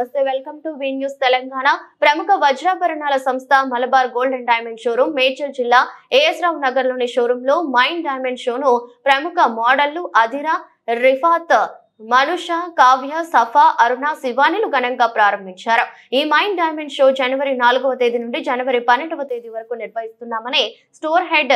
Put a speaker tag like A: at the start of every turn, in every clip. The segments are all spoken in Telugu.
A: నమస్తే welcome to V news Telangana. ప్రముఖ వజ్రాభరణాల సంస్థ Malabar gold and diamond showroom Medchal జిల్లా ఏఎస్ రావు నగర్ లోని షోరూమ్ లో మైండ్ డైమండ్ షోను ప్రముఖ మోడళ్లు అధిరా, రిఫాత్, మనుష, కావ్య, సఫా, అరుణ, శివానిలు ఘనంగా ప్రారంభించారు. ఈ మైండ్ డైమండ్ షో జనవరి 4వ తేదీ నుండి జనవరి 12వ తేదీ వరకు నిర్వహిస్తున్నామని స్టోర్ హెడ్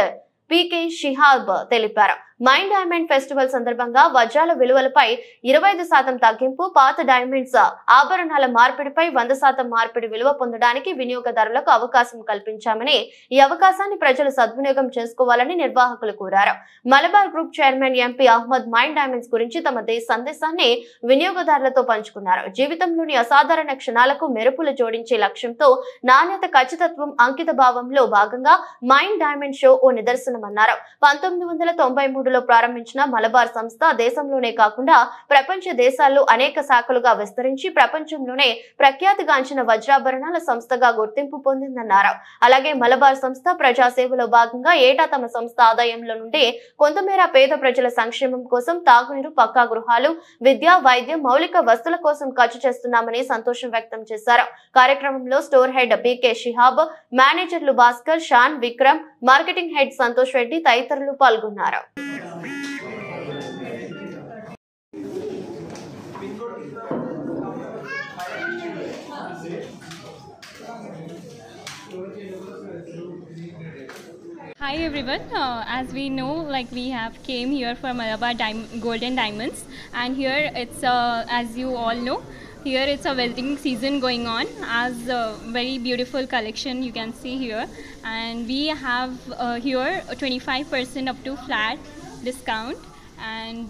A: పీకే షిహాబ్ తెలిపారు. మైండ్ డైమండ్ ఫెస్టివల్ సందర్భంగా వజ్రాల విలువలపై 25% తగ్గింపు, పాత డైమండ్స్ ఆభరణాల మార్పిడిపై 100% మార్పిడి విలువ పొందడానికి వినియోగదారులకు అవకాశం కల్పించామని, ఈ అవకాశాన్ని ప్రజలు సద్వినియోగం చేసుకోవాలని నిర్వాహకులు కోరారు. Malabar group chairman MP Ahmad Mine diamonds గురించి తమ సందేశాన్ని వినియోగదారులతో పంచుకున్నారు. జీవితంలోని అసాధారణ క్షణాలకు మెరుపులు జోడించే లక్ష్యంతో నాణ్యత, ఖచ్చితత్వం, అంకిత భావంలో భాగంగా మైండ్ డైమండ్ షో ఓ నిదర్శనమన్నారు. 1993 ప్రారంభించిన మలబార్ సంస్థ దేశంలోనే కాకుండా ప్రపంచ దేశాల్లో అనేక శాఖలుగా విస్తరించి ప్రపంచంలోనే ప్రఖ్యాతిగాంచిన వజ్రాభరణాల సంస్థగా గుర్తింపు పొందిందన్నారు. అలాగే మలబార్ సంస్థ ప్రజాసేవలో భాగంగా ఏటా తమ సంస్థ ఆదాయంలో నుండి కొంతమేర పేద ప్రజల సంక్షేమం కోసం తాగునీరు, పక్కా గృహాలు, విద్య, వైద్యం, మౌలిక వస్తువుల కోసం ఖర్చు చేస్తున్నామని సంతోషం వ్యక్తం చేశారు. కార్యక్రమంలో స్టోర్ హెడ్ పీకే షిహాబ్, మేనేజర్లు భాస్కర్, షాన్, విక్రమ్, మార్కెటింగ్ హెడ్ సంతోష్ రెడ్డి తదితరులు పాల్గొన్నారు.
B: Hi everyone, as we know, like we have came here for Malabar Gold and Diamonds, and here it's as you all know, here it's a wedding season going on, as a very beautiful collection you can see here, and we have here 25% up to flat discount, and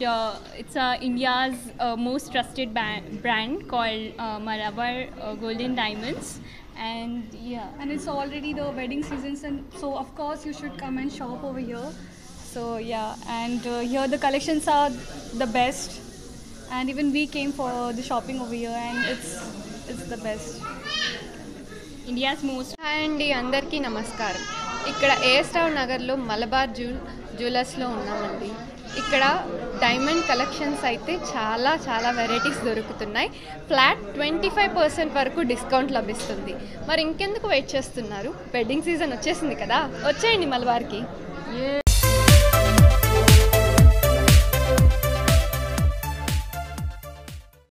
B: it's India's most trusted brand called Malabar Gold and Diamonds. And yeah,
C: and it's already the wedding seasons, and so of course you should come and shop over here. So yeah, and here the collections are the best, and even we came for the shopping over here, and it's the best.
B: India's most.
D: అండి అందరికీ నమస్కారం. ఇక్కడ ఏఎస్ రావు నగర్లో మలబార్ జ్యువెలర్స్లో ఉన్నామండి. ఇక్కడ డైమండ్ కలెక్షన్స్ అయితే చాలా వెరైటీస్ దొరుకుతున్నాయి. ఫ్లాట్ 25% వరకు డిస్కౌంట్ లభిస్తుంది. మరి ఇంకెందుకు వెయిట్ చేస్తున్నారు? వెడ్డింగ్ సీజన్ వచ్చేసింది కదా, వచ్చేయండి మలబార్కి.